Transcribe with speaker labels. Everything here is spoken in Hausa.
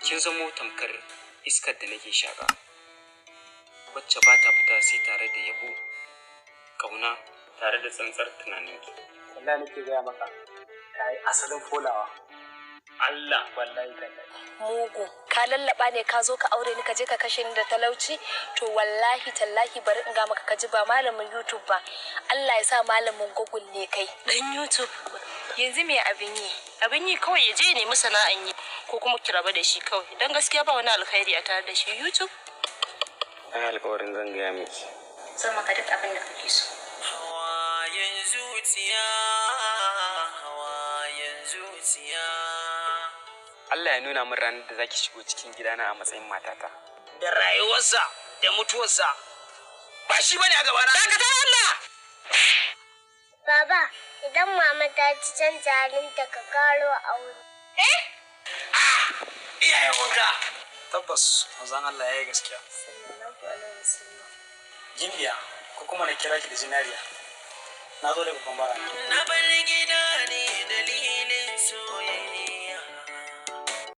Speaker 1: kin zamo tamkar iskar da nake shaka, wacce ba ta fita sai tare da yabo, kauna tare da tsantsar tunaninki.
Speaker 2: Wallahi nake gaya maka, kai asalin folawa. Allah wallahi tallahi.
Speaker 3: Mugu, ka lallaba ne ka zo ka aure ni ka je ka kashe ni da talauci? To wallahi tallahi bari in ga maka ka ji ba malamin YouTube ba. Allah ya sa malamin Google ne kai.
Speaker 4: Dan YouTube. Yanzu me abin yi? Abin yi kawai ya je nemi sana'an yi ko kuma ki raba da shi kawai. Dan gaskiya ba wani alkhairi a tare da shi YouTube.
Speaker 1: Ai alƙawarin zan gaya miki.
Speaker 4: Zan maka duk abin da kake so.
Speaker 5: Hawayen zuciya, hawayen zuciya.
Speaker 1: Allah ya nuna min ranar da zaki shigo cikin gidana a matsayin matata.
Speaker 5: Da rayuwarsa da mutuwarsa ba shi bane a gabana. Dakatar Allah!
Speaker 6: Baba, idan mama ta ci canja halinta ka karo aure.
Speaker 5: Iyayen wanka.
Speaker 2: Tabbas manzon Allah ya yi gaskiya.
Speaker 3: Sallallahu alaihi wasallam.
Speaker 2: Gimbiya ko kuma na kira ki da zinariya. Na zo daga Kwambara.
Speaker 5: Na